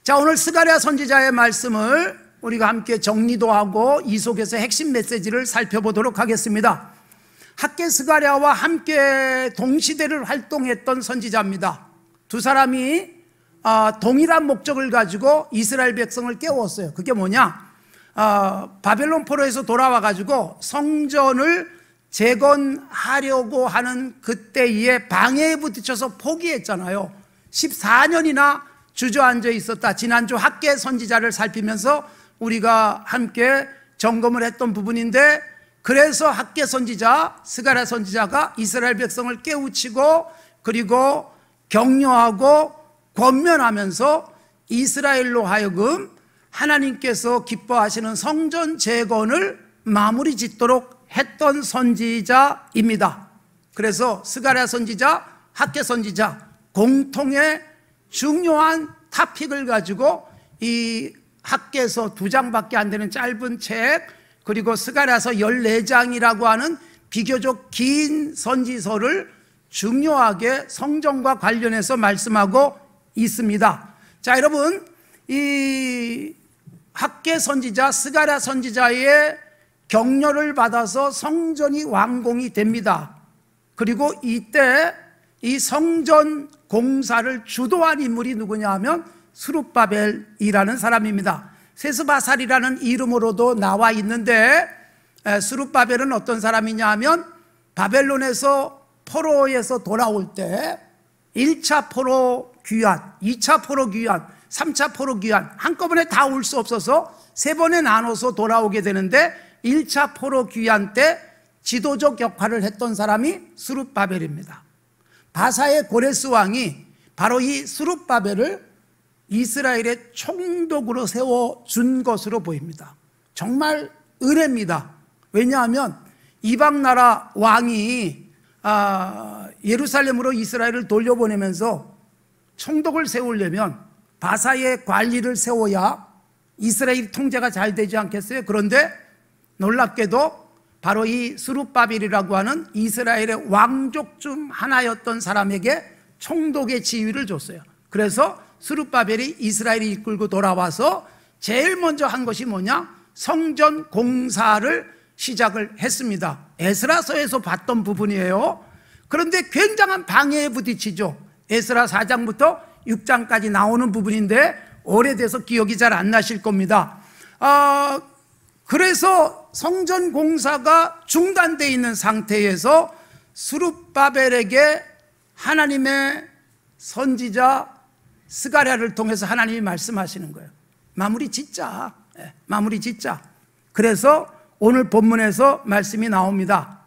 자, 오늘 스가랴 선지자의 말씀을 우리가 함께 정리도 하고 이 속에서 핵심 메시지를 살펴보도록 하겠습니다. 학개 스가랴와 함께 동시대를 활동했던 선지자입니다. 두 사람이 동일한 목적을 가지고 이스라엘 백성을 깨웠어요. 그게 뭐냐? 바벨론 포로에서 돌아와 가지고 성전을 재건하려고 하는 그때에 방해에 부딪혀서 포기했잖아요. 14년이나 주저앉아 있었다. 지난주 학개 선지자를 살피면서 우리가 함께 점검을 했던 부분인데, 그래서 학개 선지자 스가랴 선지자가 이스라엘 백성을 깨우치고 그리고 격려하고 권면하면서 이스라엘로 하여금 하나님께서 기뻐하시는 성전 재건을 마무리 짓도록 했던 선지자입니다. 그래서 스가랴 선지자, 학개 선지자 공통의 중요한 토픽을 가지고 이 학개서 2장밖에 안 되는 짧은 책, 그리고 스가랴서 14장이라고 하는 비교적 긴 선지서를 중요하게 성전과 관련해서 말씀하고 있습니다. 자, 여러분, 이 학개 선지자, 스가랴 선지자의 격려를 받아서 성전이 완공이 됩니다. 그리고 이때 이 성전 공사를 주도한 인물이 누구냐 하면 스룹바벨이라는 사람입니다. 세스바살이라는 이름으로도 나와 있는데, 스룹바벨은 어떤 사람이냐 하면 바벨론에서 포로에서 돌아올 때 1차 포로 귀환, 2차 포로 귀환, 3차 포로 귀환 한꺼번에 다 올 수 없어서 3번에 나눠서 돌아오게 되는데, 1차 포로 귀환 때 지도적 역할을 했던 사람이 스룹바벨입니다. 바사의 고레스 왕이 바로 이 스룹바벨을 이스라엘의 총독으로 세워준 것으로 보입니다. 정말 은혜입니다. 왜냐하면 이방 나라 왕이 예루살렘으로 이스라엘을 돌려보내면서 총독을 세우려면 바사의 관리를 세워야 이스라엘 통제가 잘 되지 않겠어요? 그런데 놀랍게도 바로 이 스룹바벨이라고 하는 이스라엘의 왕족 중 하나였던 사람에게 총독의 지위를 줬어요. 그래서 스룹바벨이 이스라엘을 이끌고 돌아와서 제일 먼저 한 것이 뭐냐? 성전 공사를 시작을 했습니다. 에스라서에서 봤던 부분이에요. 그런데 굉장한 방해에 부딪히죠. 에스라 4장부터 6장까지 나오는 부분인데 오래돼서 기억이 잘 안 나실 겁니다. 그래서 성전 공사가 중단되어 있는 상태에서 스룹바벨에게 하나님의 선지자 스가랴를 통해서 하나님이 말씀하시는 거예요. 마무리 짓자. 마무리 짓자. 그래서 오늘 본문에서 말씀이 나옵니다.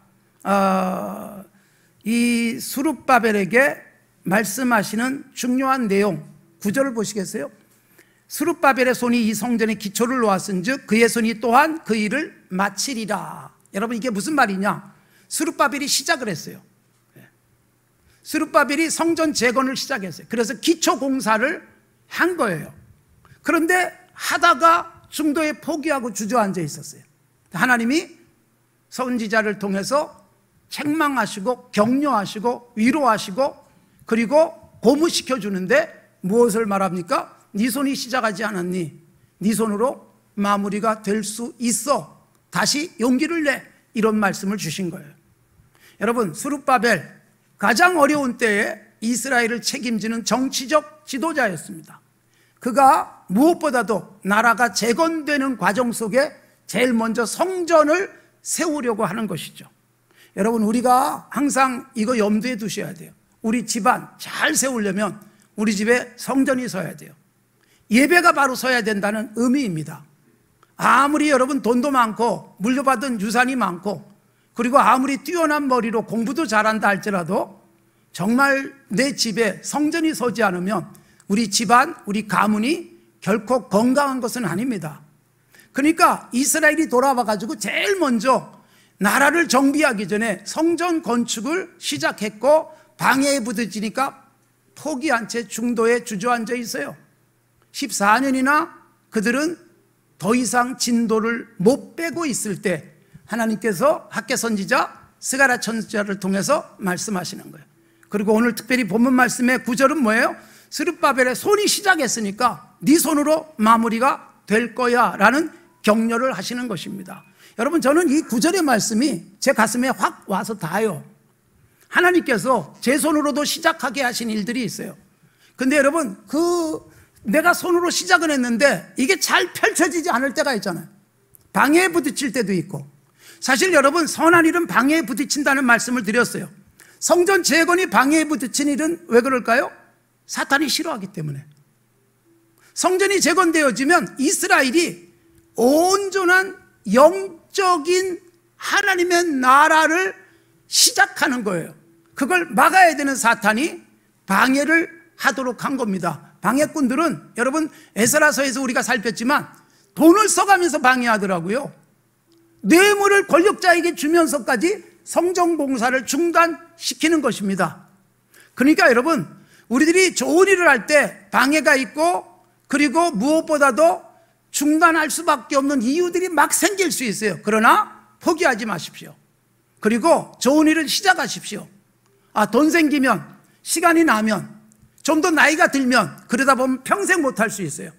이 스룹바벨에게 말씀하시는 중요한 내용 9절을 보시겠어요? 스룹바벨의 손이 이 성전의 기초를 놓았은즉 그의 손이 또한 그 일을 마치리라. 여러분, 이게 무슨 말이냐? 스룹바벨이 시작을 했어요. 스룹바벨이 성전 재건을 시작했어요. 그래서 기초 공사를 한 거예요. 그런데 하다가 중도에 포기하고 주저앉아 있었어요. 하나님이 선지자를 통해서 책망하시고 격려하시고 위로하시고 그리고 고무시켜 주는데 무엇을 말합니까? 네 손이 시작하지 않았니? 네 손으로 마무리가 될 수 있어. 다시 용기를 내. 이런 말씀을 주신 거예요. 여러분, 스룹바벨 가장 어려운 때에 이스라엘을 책임지는 정치적 지도자였습니다. 그가 무엇보다도 나라가 재건되는 과정 속에 제일 먼저 성전을 세우려고 하는 것이죠. 여러분, 우리가 항상 이거 염두에 두셔야 돼요. 우리 집안 잘 세우려면 우리 집에 성전이 서야 돼요. 예배가 바로 서야 된다는 의미입니다. 아무리 여러분 돈도 많고 물려받은 유산이 많고 그리고 아무리 뛰어난 머리로 공부도 잘한다 할지라도 정말 내 집에 성전이 서지 않으면 우리 집안, 우리 가문이 결코 건강한 것은 아닙니다. 그러니까 이스라엘이 돌아와가지고 제일 먼저 나라를 정비하기 전에 성전 건축을 시작했고 방해에 부딪히니까 포기한 채 중도에 주저앉아 있어요. 14년이나 그들은 더 이상 진도를 못 빼고 있을 때 하나님께서 학개 선지자 스가랴 선지자를 통해서 말씀하시는 거예요. 그리고 오늘 특별히 본문 말씀의 9절은 뭐예요? 스룹바벨의 손이 시작했으니까 네 손으로 마무리가 될 거야 라는 격려를 하시는 것입니다. 여러분, 저는 이 구절의 말씀이 제 가슴에 확 와서 닿아요. 하나님께서 제 손으로도 시작하게 하신 일들이 있어요. 근데 여러분, 내가 손으로 시작은 했는데 이게 잘 펼쳐지지 않을 때가 있잖아요. 방해에 부딪힐 때도 있고. 사실 여러분, 선한 일은 방해에 부딪힌다는 말씀을 드렸어요. 성전 재건이 방해에 부딪힌 일은 왜 그럴까요? 사탄이 싫어하기 때문에. 성전이 재건되어지면 이스라엘이 온전한 영적인 하나님의 나라를 시작하는 거예요. 그걸 막아야 되는 사탄이 방해를 하도록 한 겁니다. 방해꾼들은 여러분, 에스라서에서 우리가 살폈지만 돈을 써가면서 방해하더라고요. 뇌물을 권력자에게 주면서까지 성전 공사를 중단시키는 것입니다. 그러니까 여러분, 우리들이 좋은 일을 할 때 방해가 있고, 그리고 무엇보다도 중단할 수밖에 없는 이유들이 막 생길 수 있어요. 그러나 포기하지 마십시오. 그리고 좋은 일을 시작하십시오. 돈 생기면, 시간이 나면, 좀 더 나이가 들면 그러다 보면 평생 못할 수 있어요.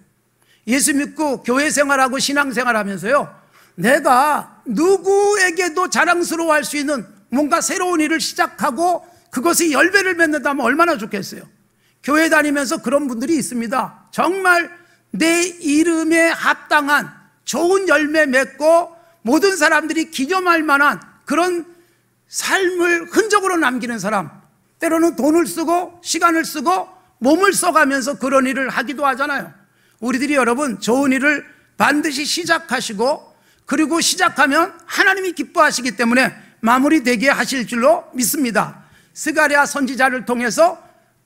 예수 믿고 교회 생활하고 신앙 생활하면서요, 내가 누구에게도 자랑스러워할 수 있는 뭔가 새로운 일을 시작하고 그것이 열매를 맺는다면 얼마나 좋겠어요. 교회 다니면서 그런 분들이 있습니다. 정말 내 이름에 합당한 좋은 열매 맺고 모든 사람들이 기념할 만한 그런 삶을 흔적으로 남기는 사람, 때로는 돈을 쓰고 시간을 쓰고 몸을 써가면서 그런 일을 하기도 하잖아요. 우리들이 여러분, 좋은 일을 반드시 시작하시고, 그리고 시작하면 하나님이 기뻐하시기 때문에 마무리되게 하실 줄로 믿습니다. 스가랴 선지자를 통해서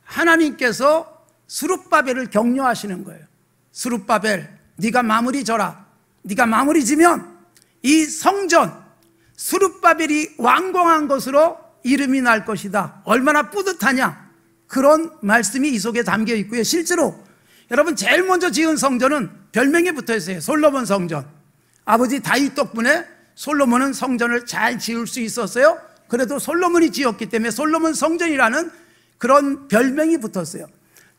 하나님께서 스룹바벨을 격려하시는 거예요. 스룹바벨, 네가 마무리 져라. 네가 마무리 지면 이 성전 스룹바벨이 완공한 것으로 이름이 날 것이다. 얼마나 뿌듯하냐. 그런 말씀이 이 속에 담겨 있고요. 실제로 여러분, 제일 먼저 지은 성전은 별명에 붙어 있어요. 솔로몬 성전. 아버지 다윗 덕분에 솔로몬은 성전을 잘 지을 수 있었어요. 그래도 솔로몬이 지었기 때문에 솔로몬 성전이라는 그런 별명이 붙었어요.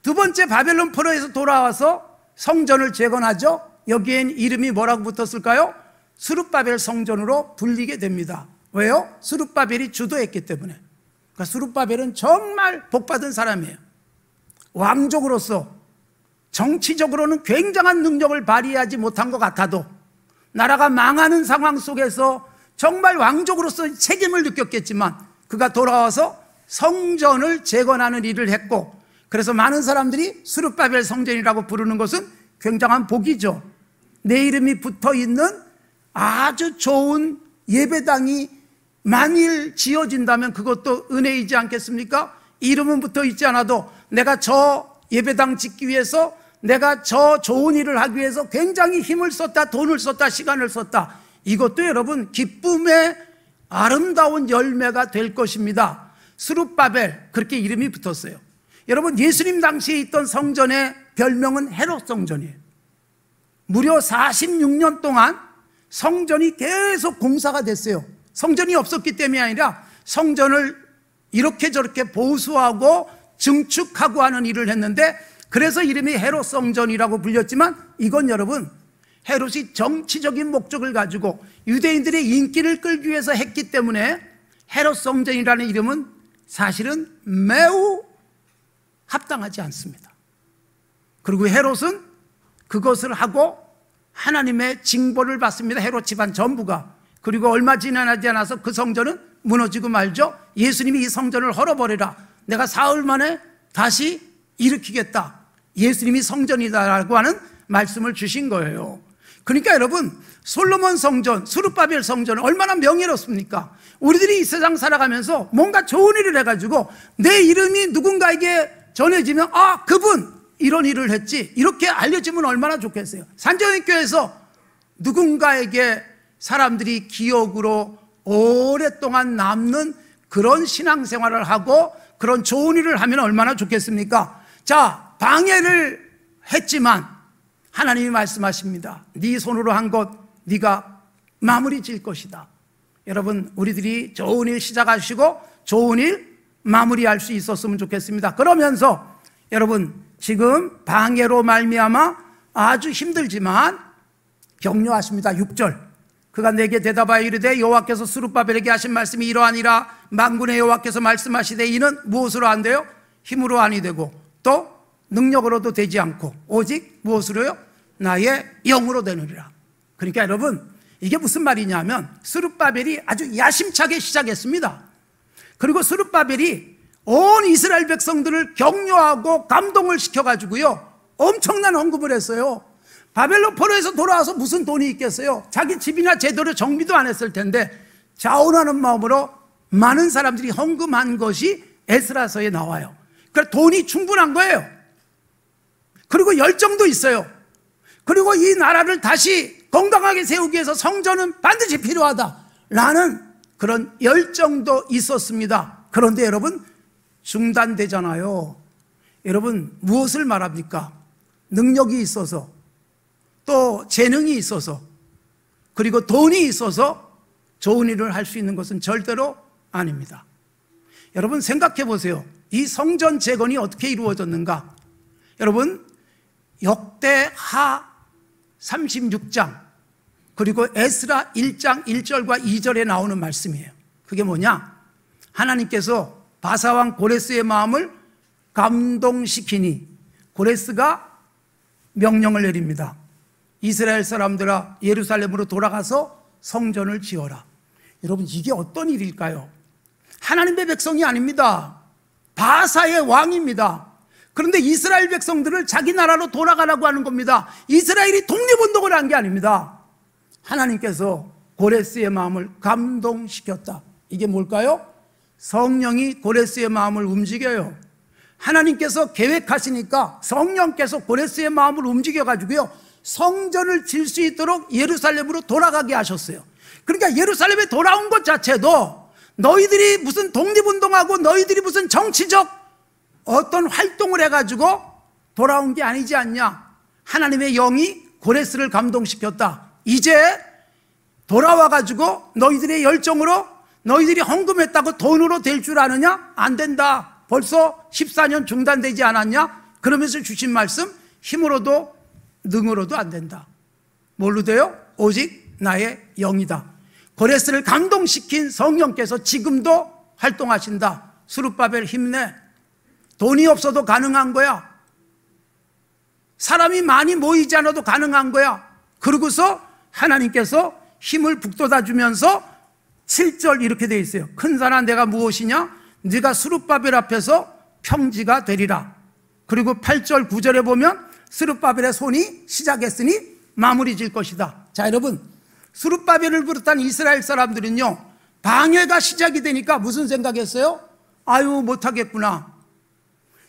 두 번째, 바벨론 포로에서 돌아와서 성전을 재건하죠. 여기엔 이름이 뭐라고 붙었을까요? 스룹바벨 성전으로 불리게 됩니다. 왜요? 스룹바벨이 주도했기 때문에. 그러니까 스룹바벨은 정말 복받은 사람이에요. 왕족으로서 정치적으로는 굉장한 능력을 발휘하지 못한 것 같아도 나라가 망하는 상황 속에서 정말 왕족으로서 책임을 느꼈겠지만 그가 돌아와서 성전을 재건하는 일을 했고, 그래서 많은 사람들이 스룹바벨 성전이라고 부르는 것은 굉장한 복이죠. 내 이름이 붙어있는 아주 좋은 예배당이 만일 지어진다면 그것도 은혜이지 않겠습니까? 이름은 붙어 있지 않아도 내가 저 예배당 짓기 위해서, 내가 저 좋은 일을 하기 위해서 굉장히 힘을 썼다, 돈을 썼다, 시간을 썼다. 이것도 여러분 기쁨의 아름다운 열매가 될 것입니다. 스룹바벨, 그렇게 이름이 붙었어요. 여러분, 예수님 당시에 있던 성전의 별명은 헤롯 성전이에요. 무려 46년 동안 성전이 계속 공사가 됐어요. 성전이 없었기 때문이 아니라 성전을 이렇게 저렇게 보수하고 증축하고 하는 일을 했는데, 그래서 이름이 헤롯 성전이라고 불렸지만, 이건 여러분, 헤롯이 정치적인 목적을 가지고 유대인들의 인기를 끌기 위해서 했기 때문에 헤롯 성전이라는 이름은 사실은 매우 합당하지 않습니다. 그리고 헤롯은 그것을 하고 하나님의 징벌을 받습니다. 헤롯 집안 전부가. 그리고 얼마 지나지 않아서 그 성전은 무너지고 말죠. 예수님이 이 성전을 헐어버리라, 내가 사흘 만에 다시 일으키겠다, 예수님이 성전이다라고 하는 말씀을 주신 거예요. 그러니까 여러분, 솔로몬 성전, 스룹바벨 성전은 얼마나 명예롭습니까? 우리들이 이 세상 살아가면서 뭔가 좋은 일을 해가지고 내 이름이 누군가에게 전해지면, 아, 그분 이런 일을 했지, 이렇게 알려지면 얼마나 좋겠어요. 산정교회에서 누군가에게 사람들이 기억으로 오랫동안 남는 그런 신앙생활을 하고 그런 좋은 일을 하면 얼마나 좋겠습니까? 자, 방해를 했지만 하나님이 말씀하십니다. 네 손으로 한 것 네가 마무리 질 것이다. 여러분, 우리들이 좋은 일 시작하시고 좋은 일 마무리할 수 있었으면 좋겠습니다. 그러면서 여러분, 지금 방해로 말미암아 아주 힘들지만 격려하십니다. 6절. 그가 내게 대답하여 이르되 여호와께서 스룹바벨에게 하신 말씀이 이러하니라. 만군의 여호와께서 말씀하시되 이는 무엇으로 안 돼요? 힘으로 아니 되고 또 능력으로도 되지 않고 오직 무엇으로요? 나의 영으로 되느니라. 그러니까 여러분, 이게 무슨 말이냐면 스룹바벨이 아주 야심차게 시작했습니다. 그리고 스룹바벨이 온 이스라엘 백성들을 격려하고 감동을 시켜가지고요, 엄청난 헌금을 했어요. 바벨론 포로에서 돌아와서 무슨 돈이 있겠어요? 자기 집이나 제대로 정비도 안 했을 텐데 자원하는 마음으로 많은 사람들이 헌금한 것이 에스라서에 나와요. 그러니까 돈이 충분한 거예요. 그리고 열정도 있어요. 그리고 이 나라를 다시 건강하게 세우기 위해서 성전은 반드시 필요하다라는 그런 열정도 있었습니다. 그런데 여러분, 중단되잖아요. 여러분, 무엇을 말합니까? 능력이 있어서, 또 재능이 있어서, 그리고 돈이 있어서 좋은 일을 할 수 있는 것은 절대로 아닙니다. 여러분, 생각해 보세요. 이 성전 재건이 어떻게 이루어졌는가? 여러분, 역대하 36장 그리고 에스라 1장 1절과 2절에 나오는 말씀이에요. 그게 뭐냐? 하나님께서 바사왕 고레스의 마음을 감동시키니 고레스가 명령을 내립니다. 이스라엘 사람들아, 예루살렘으로 돌아가서 성전을 지어라. 여러분, 이게 어떤 일일까요? 하나님의 백성이 아닙니다. 바사의 왕입니다. 그런데 이스라엘 백성들을 자기 나라로 돌아가라고 하는 겁니다. 이스라엘이 독립운동을 한 게 아닙니다. 하나님께서 고레스의 마음을 감동시켰다. 이게 뭘까요? 성령이 고레스의 마음을 움직여요. 하나님께서 계획하시니까 성령께서 고레스의 마음을 움직여가지고요, 성전을 질 수 있도록 예루살렘으로 돌아가게 하셨어요. 그러니까 예루살렘에 돌아온 것 자체도 너희들이 무슨 독립운동하고 너희들이 무슨 정치적 어떤 활동을 해가지고 돌아온 게 아니지 않냐. 하나님의 영이 고레스를 감동시켰다. 이제 돌아와가지고 너희들의 열정으로 너희들이 헌금했다고 돈으로 될 줄 아느냐? 안 된다. 벌써 14년 중단되지 않았냐? 그러면서 주신 말씀, 힘으로도 능으로도 안 된다. 뭘로 돼요? 오직 나의 영이다. 고레스를 감동시킨 성령께서 지금도 활동하신다. 스룹바벨 힘내. 돈이 없어도 가능한 거야. 사람이 많이 모이지 않아도 가능한 거야. 그러고서 하나님께서 힘을 북돋아 주면서 7절 이렇게 돼 있어요. 큰 산아 내가 무엇이냐? 네가 스룹바벨 앞에서 평지가 되리라. 그리고 8절 9절에 보면 스룹바벨의 손이 시작했으니 마무리 질 것이다. 자, 여러분, 스룹바벨을 비롯한 이스라엘 사람들은요, 방해가 시작이 되니까 무슨 생각했어요? 아유, 못하겠구나.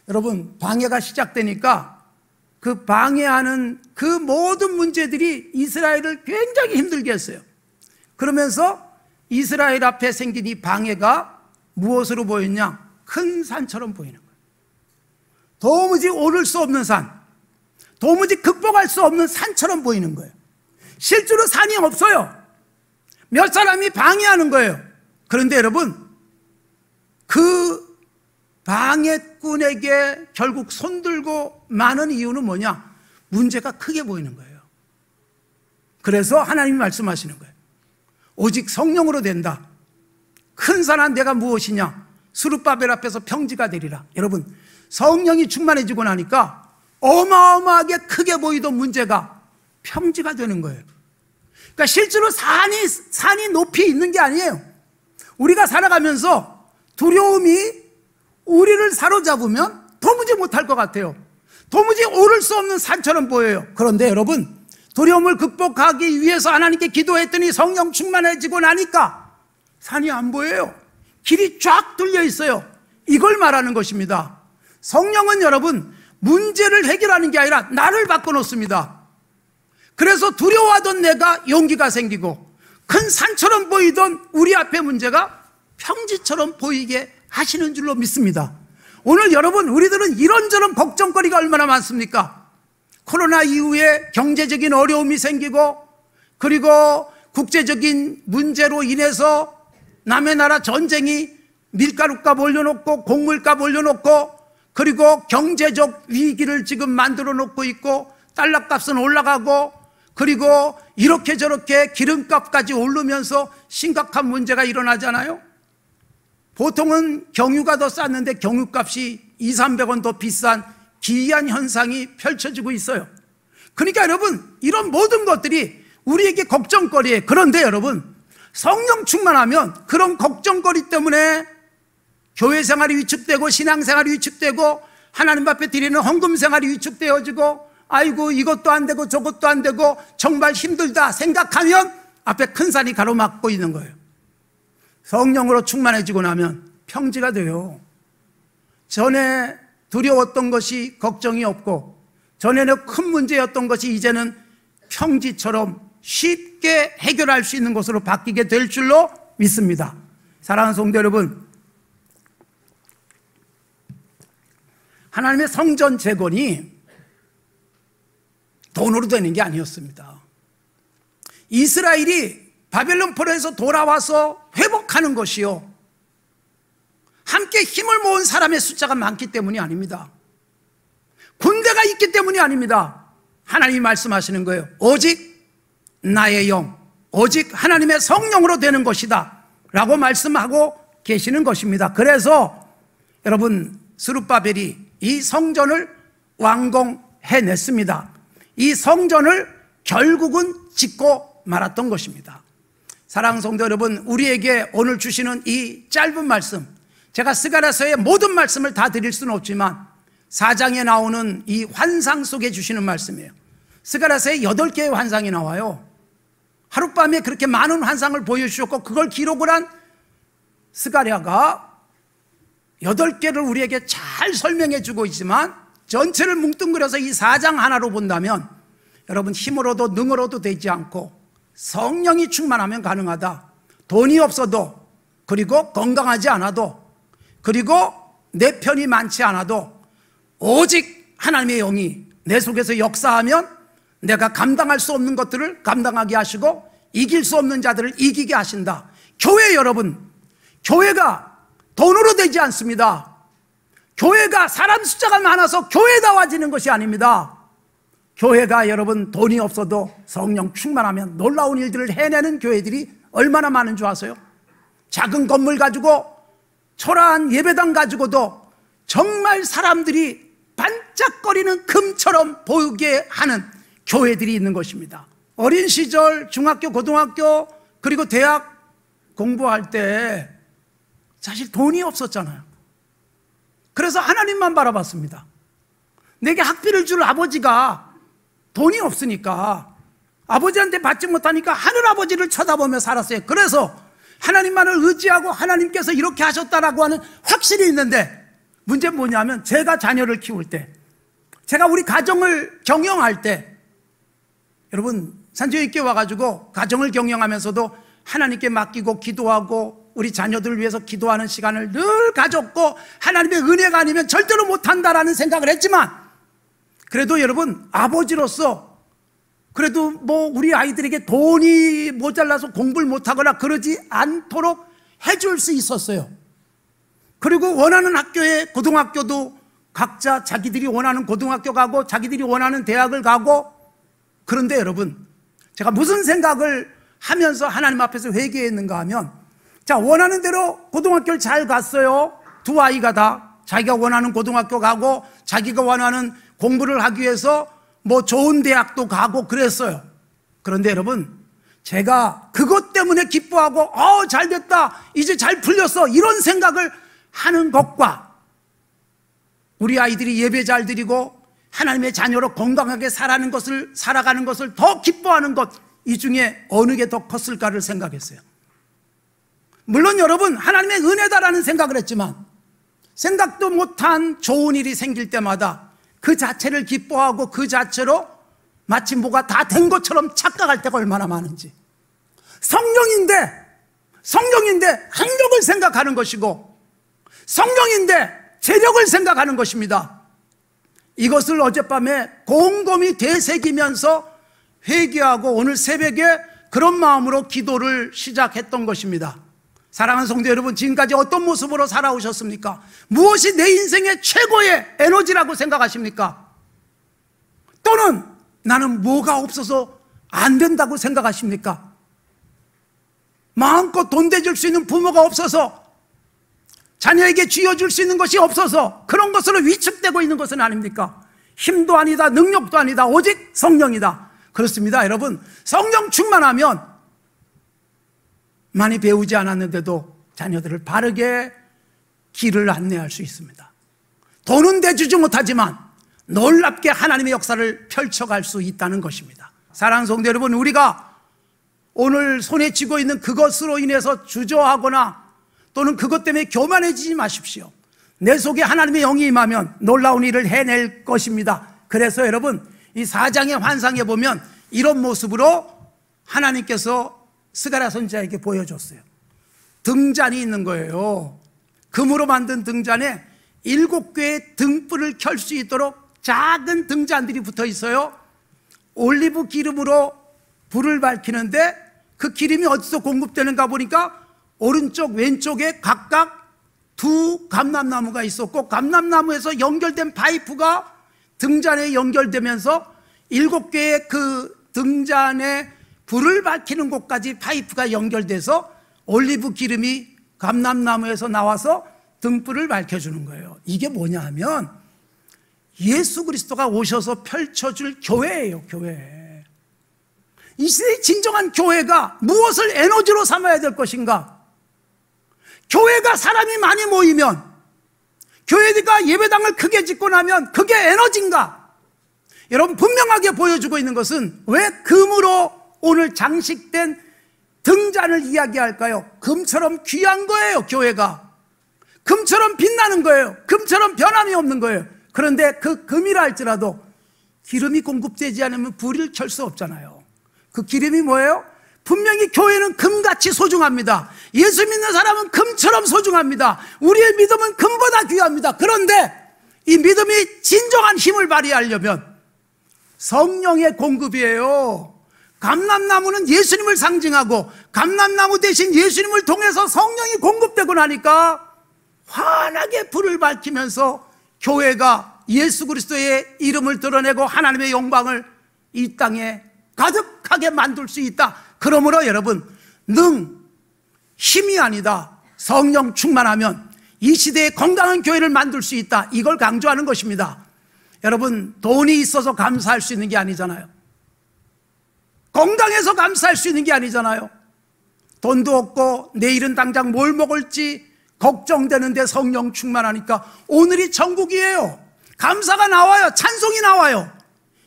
여러분, 방해가 시작되니까 그 방해하는 그 모든 문제들이 이스라엘을 굉장히 힘들게 했어요. 그러면서 이스라엘 앞에 생긴 이 방해가 무엇으로 보였냐? 큰 산처럼 보이는 거예요. 도무지 오를 수 없는 산, 도무지 극복할 수 없는 산처럼 보이는 거예요. 실제로 산이 없어요. 몇 사람이 방해하는 거예요. 그런데 여러분, 그 방해꾼에게 결국 손들고 마는 이유는 뭐냐? 문제가 크게 보이는 거예요. 그래서 하나님이 말씀하시는 거예요. 오직 성령으로 된다. 큰 산은 내가 무엇이냐? 스룹바벨 앞에서 평지가 되리라. 여러분, 성령이 충만해지고 나니까 어마어마하게 크게 보이던 문제가 평지가 되는 거예요. 그러니까 실제로 산이 높이 있는 게 아니에요. 우리가 살아가면서 두려움이 우리를 사로잡으면 도무지 못할 것 같아요. 도무지 오를 수 없는 산처럼 보여요. 그런데 여러분, 두려움을 극복하기 위해서 하나님께 기도했더니 성령 충만해지고 나니까 산이 안 보여요. 길이 쫙 뚫려 있어요. 이걸 말하는 것입니다. 성령은 여러분, 문제를 해결하는 게 아니라 나를 바꿔놓습니다. 그래서 두려워하던 내가 용기가 생기고 큰 산처럼 보이던 우리 앞에 문제가 평지처럼 보이게 하시는 줄로 믿습니다. 오늘 여러분, 우리들은 이런저런 걱정거리가 얼마나 많습니까? 코로나 이후에 경제적인 어려움이 생기고, 그리고 국제적인 문제로 인해서 남의 나라 전쟁이 밀가루값 올려놓고 곡물값 올려놓고, 그리고 경제적 위기를 지금 만들어 놓고 있고, 달러 값은 올라가고, 그리고 이렇게 저렇게 기름값까지 오르면서 심각한 문제가 일어나잖아요. 보통은 경유가 더 쌌는데 경유값이 200~300원 더 비싼 기이한 현상이 펼쳐지고 있어요. 그러니까 여러분, 이런 모든 것들이 우리에게 걱정거리예요. 그런데 여러분, 성령 충만하면 그런 걱정거리 때문에 교회 생활이 위축되고 신앙생활이 위축되고 하나님 앞에 드리는 헌금 생활이 위축되어지고, 아이고 이것도 안 되고 저것도 안 되고 정말 힘들다 생각하면 앞에 큰 산이 가로막고 있는 거예요. 성령으로 충만해지고 나면 평지가 돼요. 전에 두려웠던 것이 걱정이 없고, 전에는 큰 문제였던 것이 이제는 평지처럼 쉽게 해결할 수 있는 것으로 바뀌게 될 줄로 믿습니다. 사랑하는 성도 여러분, 하나님의 성전 재건이 돈으로 되는 게 아니었습니다. 이스라엘이 바벨론 포로에서 돌아와서 회복하는 것이요, 함께 힘을 모은 사람의 숫자가 많기 때문이 아닙니다. 군대가 있기 때문이 아닙니다. 하나님이 말씀하시는 거예요. 오직 나의 영, 오직 하나님의 성령으로 되는 것이다 라고 말씀하고 계시는 것입니다. 그래서 여러분, 스룹바벨이 이 성전을 완공해냈습니다. 이 성전을 결국은 짓고 말았던 것입니다. 사랑하는 성도 여러분, 우리에게 오늘 주시는 이 짧은 말씀, 제가 스가랴서의 모든 말씀을 다 드릴 수는 없지만 4장에 나오는 이 환상 속에 주시는 말씀이에요. 스가랴서에 8개의 환상이 나와요. 하룻밤에 그렇게 많은 환상을 보여주셨고, 그걸 기록을 한 스가랴가 8개를 우리에게 잘 설명해 주고 있지만, 전체를 뭉뚱그려서 이 4장 하나로 본다면 여러분, 힘으로도 능으로도 되지 않고 성령이 충만하면 가능하다. 돈이 없어도, 그리고 건강하지 않아도, 그리고 내 편이 많지 않아도 오직 하나님의 영이 내 속에서 역사하면 내가 감당할 수 없는 것들을 감당하게 하시고 이길 수 없는 자들을 이기게 하신다. 교회 여러분, 교회가 돈으로 되지 않습니다. 교회가 사람 숫자가 많아서 교회다워지는 것이 아닙니다. 교회가 여러분, 돈이 없어도 성령 충만하면 놀라운 일들을 해내는 교회들이 얼마나 많은 줄 아세요? 작은 건물 가지고, 초라한 예배당 가지고도 정말 사람들이 반짝거리는 금처럼 보이게 하는 교회들이 있는 것입니다. 어린 시절 중학교, 고등학교, 그리고 대학 공부할 때 사실 돈이 없었잖아요. 그래서 하나님만 바라봤습니다. 내게 학비를 줄 아버지가 돈이 없으니까, 아버지한테 받지 못하니까 하늘아버지를 쳐다보며 살았어요. 그래서 하나님만을 의지하고 하나님께서 이렇게 하셨다라고 하는 확신이 있는데, 문제는 뭐냐면 제가 자녀를 키울 때, 제가 우리 가정을 경영할 때, 여러분, 산지교회 와가지고 가정을 경영하면서도 하나님께 맡기고 기도하고 우리 자녀들을 위해서 기도하는 시간을 늘 가졌고, 하나님의 은혜가 아니면 절대로 못한다라는 생각을 했지만, 그래도 여러분, 아버지로서 그래도 뭐 우리 아이들에게 돈이 모자라서 공부를 못하거나 그러지 않도록 해줄 수 있었어요. 그리고 원하는 학교에, 고등학교도 각자 자기들이 원하는 고등학교 가고 자기들이 원하는 대학을 가고. 그런데 여러분, 제가 무슨 생각을 하면서 하나님 앞에서 회개했는가 하면, 자, 원하는 대로 고등학교를 잘 갔어요. 두 아이가 다 자기가 원하는 고등학교 가고 자기가 원하는 공부를 하기 위해서 뭐 좋은 대학도 가고 그랬어요. 그런데 여러분, 제가 그것 때문에 기뻐하고 잘 됐다, 이제 잘 풀렸어, 이런 생각을 하는 것과 우리 아이들이 예배 잘 드리고 하나님의 자녀로 건강하게 살아가는 것을 더 기뻐하는 것, 이 중에 어느 게 더 컸을까를 생각했어요. 물론 여러분, 하나님의 은혜다라는 생각을 했지만, 생각도 못한 좋은 일이 생길 때마다 그 자체를 기뻐하고 그 자체로 마치 뭐가 다 된 것처럼 착각할 때가 얼마나 많은지. 성령인데 행력을 생각하는 것이고, 성령인데 재력을 생각하는 것입니다. 이것을 어젯밤에 곰곰이 되새기면서 회개하고 오늘 새벽에 그런 마음으로 기도를 시작했던 것입니다. 사랑하는 성도 여러분, 지금까지 어떤 모습으로 살아오셨습니까? 무엇이 내 인생의 최고의 에너지라고 생각하십니까? 또는 나는 뭐가 없어서 안 된다고 생각하십니까? 마음껏 돈 대줄 수 있는 부모가 없어서, 자녀에게 쥐어줄 수 있는 것이 없어서 그런 것으로 위축되고 있는 것은 아닙니까? 힘도 아니다, 능력도 아니다, 오직 성령이다. 그렇습니다. 여러분, 성령 충만하면 많이 배우지 않았는데도 자녀들을 바르게 길을 안내할 수 있습니다. 돈은 대주지 못하지만 놀랍게 하나님의 역사를 펼쳐갈 수 있다는 것입니다. 사랑하는 성도 여러분, 우리가 오늘 손에 쥐고 있는 그것으로 인해서 주저하거나 또는 그것 때문에 교만해지지 마십시오. 내 속에 하나님의 영이 임하면 놀라운 일을 해낼 것입니다. 그래서 여러분, 이 4장의 환상에 보면 이런 모습으로 하나님께서 스가랴 선지자에게 보여줬어요. 등잔이 있는 거예요. 금으로 만든 등잔에 7개의 등불을 켤 수 있도록 작은 등잔들이 붙어 있어요. 올리브 기름으로 불을 밝히는데 그 기름이 어디서 공급되는가 보니까 오른쪽 왼쪽에 각각 2 감람나무가 있었고, 감람나무에서 연결된 파이프가 등잔에 연결되면서 7개의 그 등잔에 불을 밝히는 곳까지 파이프가 연결돼서 올리브 기름이 감람나무에서 나와서 등불을 밝혀주는 거예요. 이게 뭐냐 하면 예수 그리스도가 오셔서 펼쳐줄 교회예요. 교회. 이 시대의 진정한 교회가 무엇을 에너지로 삼아야 될 것인가? 교회가 사람이 많이 모이면, 교회가 예배당을 크게 짓고 나면 그게 에너지인가? 여러분, 분명하게 보여주고 있는 것은 왜 금으로 오늘 장식된 등잔을 이야기할까요? 금처럼 귀한 거예요. 교회가 금처럼 빛나는 거예요. 금처럼 변함이 없는 거예요. 그런데 그 금이라 할지라도 기름이 공급되지 않으면 불을 켤 수 없잖아요. 그 기름이 뭐예요? 분명히 교회는 금같이 소중합니다. 예수 믿는 사람은 금처럼 소중합니다. 우리의 믿음은 금보다 귀합니다. 그런데 이 믿음이 진정한 힘을 발휘하려면 성령의 공급이에요. 감람나무는 예수님을 상징하고, 감람나무 대신 예수님을 통해서 성령이 공급되고 나니까 환하게 불을 밝히면서 교회가 예수 그리스도의 이름을 드러내고 하나님의 영광을 이 땅에 가득하게 만들 수 있다. 그러므로 여러분, 힘이 아니다, 성령 충만하면 이 시대에 건강한 교회를 만들 수 있다. 이걸 강조하는 것입니다. 여러분, 돈이 있어서 감사할 수 있는 게 아니잖아요. 건강해서 감사할 수 있는 게 아니잖아요. 돈도 없고 내일은 당장 뭘 먹을지 걱정되는데 성령 충만하니까 오늘이 천국이에요. 감사가 나와요. 찬송이 나와요.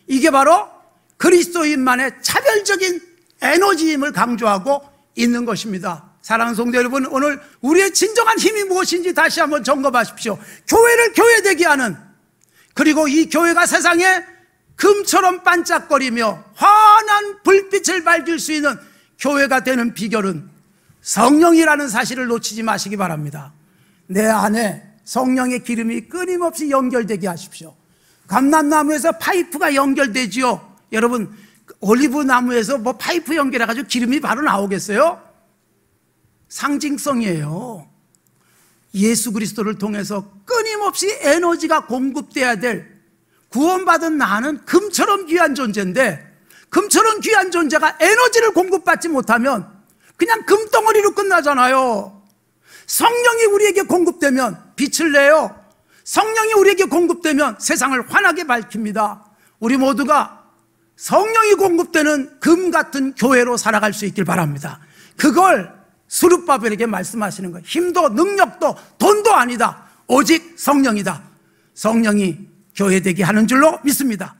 이게 바로 그리스도인만의 차별적인 에너지임을 강조하고 있는 것입니다. 사랑하는 성도 여러분, 오늘 우리의 진정한 힘이 무엇인지 다시 한번 점검하십시오. 교회를 교회되게 하는, 그리고 이 교회가 세상에 금처럼 반짝거리며 환한 불빛을 밝힐 수 있는 교회가 되는 비결은 성령이라는 사실을 놓치지 마시기 바랍니다. 내 안에 성령의 기름이 끊임없이 연결되게 하십시오. 감람나무에서 파이프가 연결되지요. 여러분, 올리브 나무에서 뭐 파이프 연결해가지고 기름이 바로 나오겠어요? 상징성이에요. 예수 그리스도를 통해서 끊임없이 에너지가 공급돼야 될, 구원받은 나는 금처럼 귀한 존재인데, 금처럼 귀한 존재가 에너지를 공급받지 못하면 그냥 금덩어리로 끝나잖아요. 성령이 우리에게 공급되면 빛을 내요. 성령이 우리에게 공급되면 세상을 환하게 밝힙니다. 우리 모두가 성령이 공급되는 금 같은 교회로 살아갈 수 있길 바랍니다. 그걸 스룹바벨에게 말씀하시는 거예요. 힘도 능력도 돈도 아니다, 오직 성령이다. 성령이 교회되게 하는 줄로 믿습니다.